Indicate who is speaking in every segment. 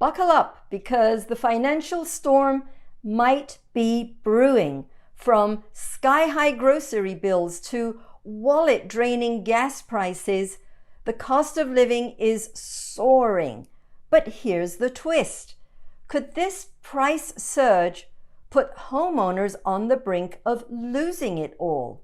Speaker 1: Buckle up, because the financial storm might be brewing. From sky-high grocery bills to wallet-draining gas prices, the cost of living is soaring. But here's the twist. Could this price surge put homeowners on the brink of losing it all?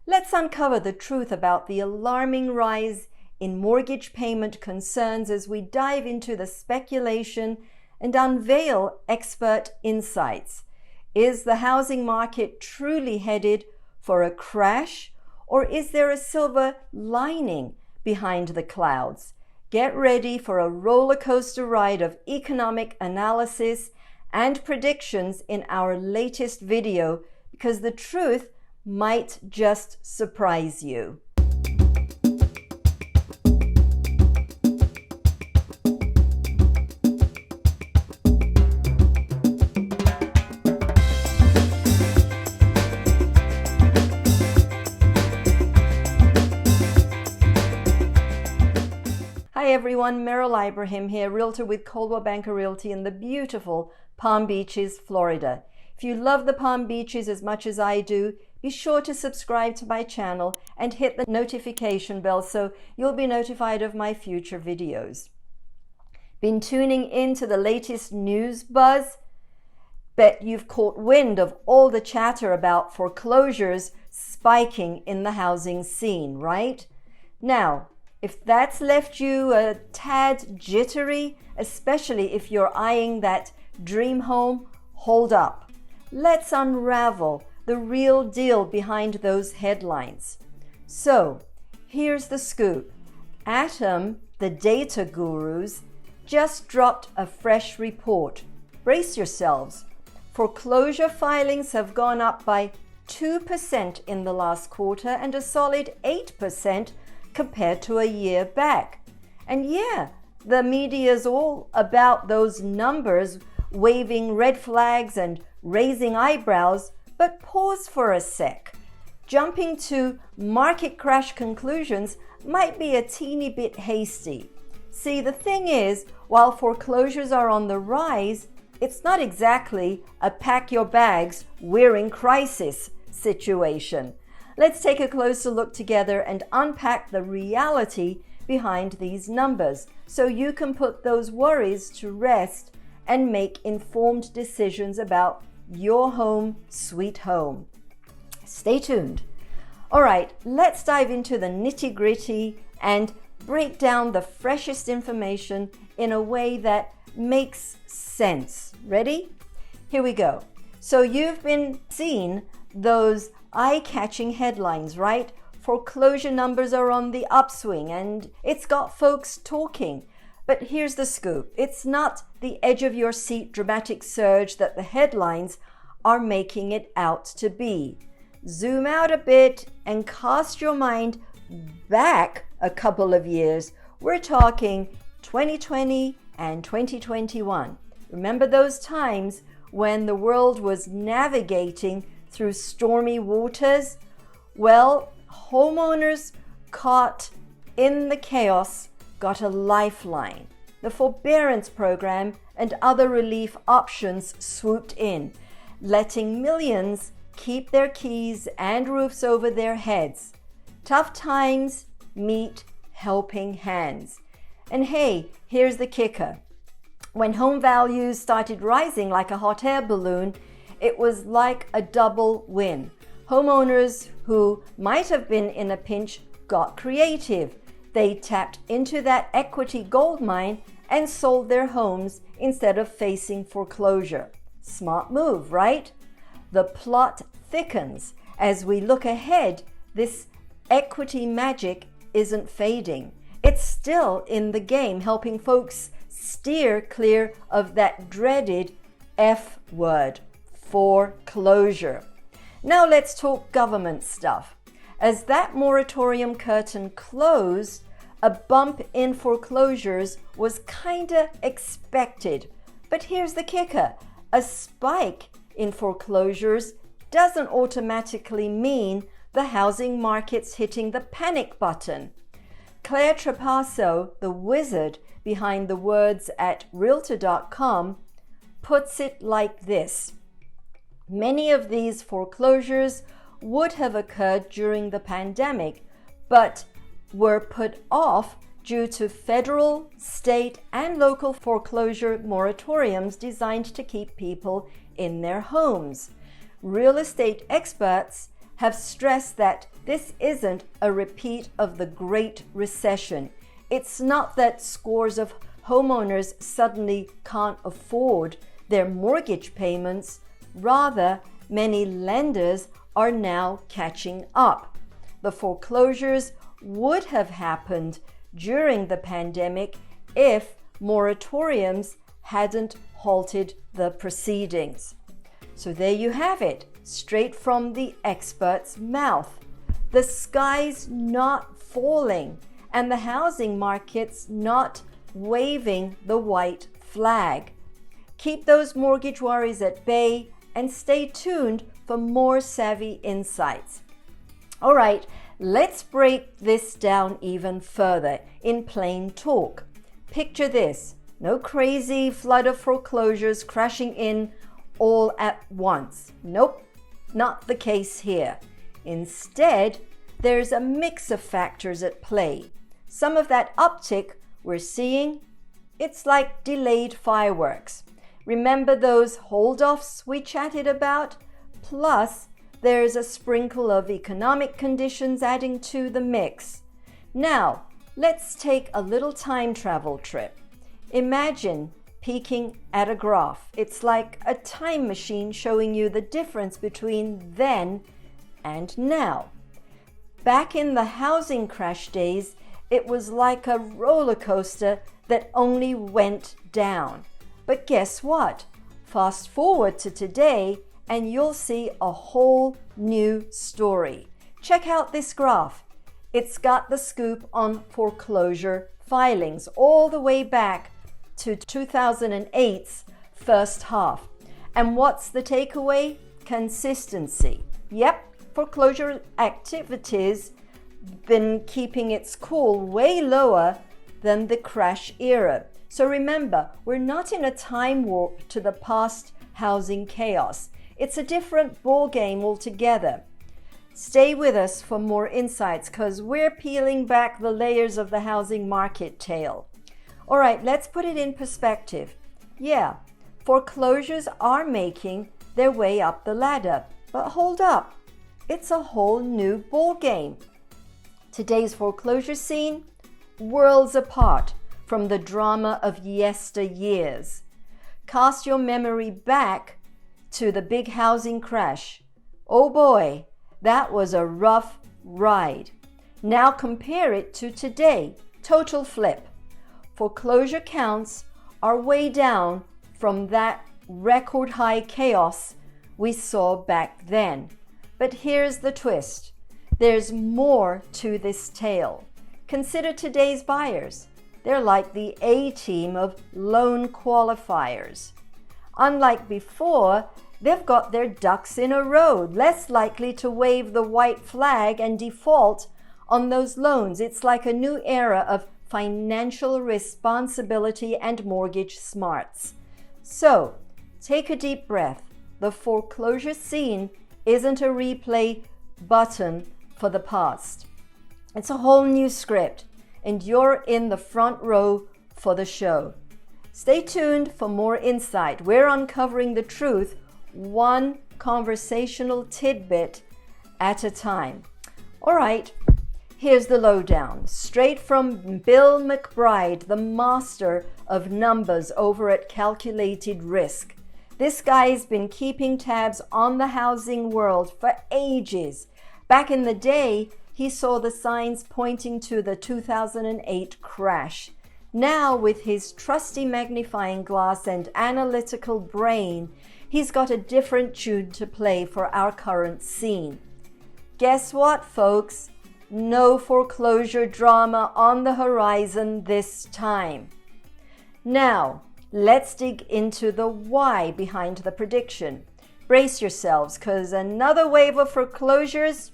Speaker 1: Let's uncover the truth about the alarming rise in mortgage payment concerns as we dive into the speculation and unveil expert insights. Is the housing market truly headed for a crash, or is there a silver lining behind the clouds? Get ready for a roller coaster ride of economic analysis and predictions in our latest video, because the truth might just surprise you. Hi everyone, Meral Ibrahim here, realtor with Coldwell Banker Realty in the beautiful Palm Beaches, Florida. If you love the Palm Beaches as much as I do, be sure to subscribe to my channel and hit the notification bell so you'll be notified of my future videos. Been tuning in to the latest news buzz? Bet you've caught wind of all the chatter about foreclosures spiking in the housing scene, right? Now, if that's left you a tad jittery, especially if you're eyeing that dream home, hold up. Let's unravel the real deal behind those headlines. So, here's the scoop. Atom, the data gurus, just dropped a fresh report. Brace yourselves. Foreclosure filings have gone up by 2% in the last quarter and a solid 8% compared to a year back. And yeah, the media's all about those numbers, waving red flags and raising eyebrows, but pause for a sec. Jumping to market crash conclusions might be a teeny bit hasty. See, the thing is, while foreclosures are on the rise, it's not exactly a pack your bags, we're in crisis situation. Let's take a closer look together and unpack the reality behind these numbers so you can put those worries to rest and make informed decisions about your home sweet home. Stay tuned. All right, let's dive into the nitty-gritty and break down the freshest information in a way that makes sense. Ready? Here we go. So you've been seeing those eye-catching headlines, right? Foreclosure numbers are on the upswing and it's got folks talking. But here's the scoop. It's not the edge of your seat dramatic surge that the headlines are making it out to be. Zoom out a bit and cast your mind back a couple of years. We're talking 2020 and 2021. Remember those times when the world was navigating through stormy waters? Well, homeowners caught in the chaos got a lifeline. The forbearance program and other relief options swooped in, letting millions keep their keys and roofs over their heads. Tough times meet helping hands. And hey, here's the kicker. When home values started rising like a hot air balloon, it was like a double win. Homeowners who might have been in a pinch got creative. They tapped into that equity gold mine and sold their homes instead of facing foreclosure. Smart move, right? The plot thickens. As we look ahead, this equity magic isn't fading. It's still in the game, helping folks steer clear of that dreaded F word, foreclosure. Now let's talk government stuff. As that moratorium curtain closed, a bump in foreclosures was kinda expected. But here's the kicker. A spike in foreclosures doesn't automatically mean the housing market's hitting the panic button. Claire Trapasso, the wizard behind the words at realtor.com puts it like this. Many of these foreclosures would have occurred during the pandemic, but were put off due to federal, state, and local foreclosure moratoriums designed to keep people in their homes. Real estate experts have stressed that this isn't a repeat of the Great Recession. It's not that scores of homeowners suddenly can't afford their mortgage payments. Rather, many lenders are now catching up. The foreclosures would have happened during the pandemic if moratoriums hadn't halted the proceedings. So there you have it, straight from the expert's mouth. The sky's not falling, and the housing market's not waving the white flag. Keep those mortgage worries at bay and stay tuned for more savvy insights. All right, let's break this down even further in plain talk. Picture this: no crazy flood of foreclosures crashing in all at once. Nope, not the case here. Instead, there's a mix of factors at play. Some of that uptick we're seeing, it's like delayed fireworks. Remember those hold-offs we chatted about? Plus, there's a sprinkle of economic conditions adding to the mix. Now, let's take a little time travel trip. Imagine peeking at a graph. It's like a time machine showing you the difference between then and now. Back in the housing crash days, it was like a roller coaster that only went down. But guess what? Fast forward to today and you'll see a whole new story. Check out this graph. It's got the scoop on foreclosure filings all the way back to 2008's first half. And what's the takeaway? Consistency. Yep, foreclosure activities been keeping its cool way lower than the crash era. So remember, we're not in a time warp to the past housing chaos. It's a different ball game altogether. Stay with us for more insights because we're peeling back the layers of the housing market tale. All right, let's put it in perspective. Yeah, foreclosures are making their way up the ladder, but hold up, it's a whole new ball game. Today's foreclosure scene, worlds apart from the drama of yesteryears. Cast your memory back to the big housing crash. Oh boy, that was a rough ride. Now compare it to today. Total flip. Foreclosure counts are way down from that record high chaos we saw back then. But here's the twist. There's more to this tale. Consider today's buyers. They're like the A-team of loan qualifiers. Unlike before, they've got their ducks in a row, less likely to wave the white flag and default on those loans. It's like a new era of financial responsibility and mortgage smarts. So, take a deep breath. The foreclosure scene isn't a replay button for the past. It's a whole new script, and you're in the front row for the show. Stay tuned for more insight. We're uncovering the truth, one conversational tidbit at a time. All right, here's the lowdown. Straight from Bill McBride, the master of numbers over at Calculated Risk. This guy's been keeping tabs on the housing world for ages. Back in the day, he saw the signs pointing to the 2008 crash. Now, with his trusty magnifying glass and analytical brain, he's got a different tune to play for our current scene. Guess what, folks? No foreclosure drama on the horizon this time. Now, let's dig into the why behind the prediction. Brace yourselves, because another wave of foreclosures,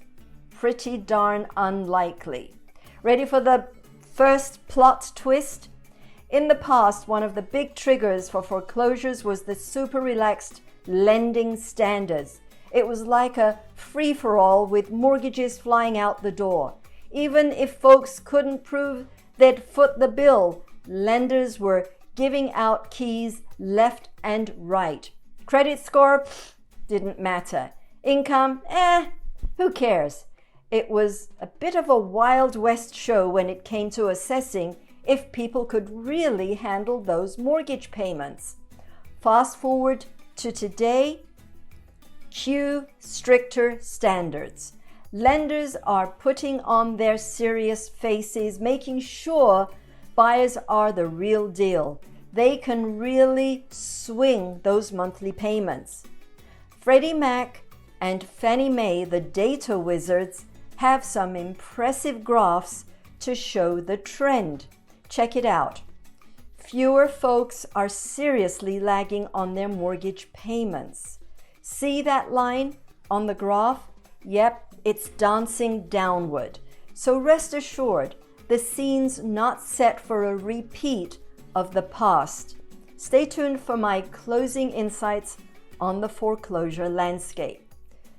Speaker 1: pretty darn unlikely. Ready for the first plot twist? In the past, one of the big triggers for foreclosures was the super relaxed lending standards. It was like a free-for-all with mortgages flying out the door. Even if folks couldn't prove they'd foot the bill, lenders were giving out keys left and right. Credit score didn't matter. Income, who cares? It was a bit of a Wild West show when it came to assessing if people could really handle those mortgage payments. Fast forward to today, cue stricter standards. Lenders are putting on their serious faces, making sure buyers are the real deal. They can really swing those monthly payments. Freddie Mac and Fannie Mae, the data wizards, have some impressive graphs to show the trend. Check it out. Fewer folks are seriously lagging on their mortgage payments. See that line on the graph? Yep, it's dancing downward. So rest assured, the scene's not set for a repeat of the past. Stay tuned for my closing insights on the foreclosure landscape.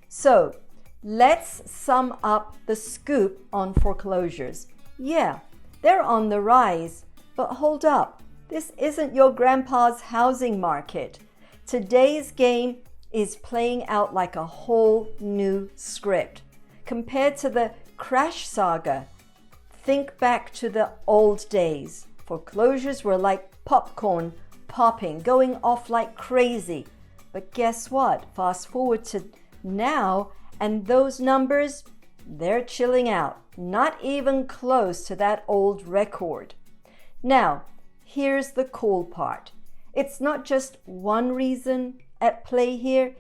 Speaker 1: So, let's sum up the scoop on foreclosures. Yeah, they're on the rise, but hold up. This isn't your grandpa's housing market. Today's game is playing out like a whole new script. Compared to the crash saga, think back to the old days. Foreclosures were like popcorn popping, going off like crazy. But guess what? Fast forward to now, and those numbers, they're chilling out. Not even close to that old record. Now, here's the cool part. It's not just one reason at play here.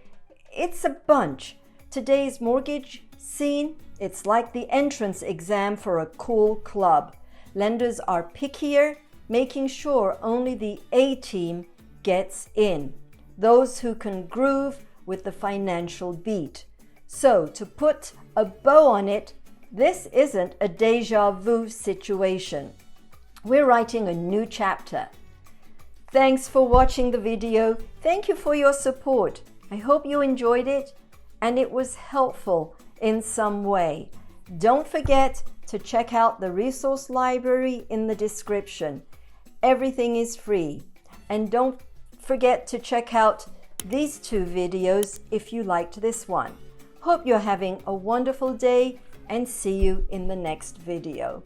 Speaker 1: It's a bunch. Today's mortgage scene, it's like the entrance exam for a cool club. Lenders are pickier, making sure only the A-team gets in. Those who can groove with the financial beat. So, to put a bow on it, this isn't a deja vu situation. We're writing a new chapter. Thanks for watching the video. Thank you for your support. I hope you enjoyed it and it was helpful in some way. Don't forget to check out the resource library in the description. Everything is free. And don't forget to check out these two videos if you liked this one. Hope you're having a wonderful day and see you in the next video.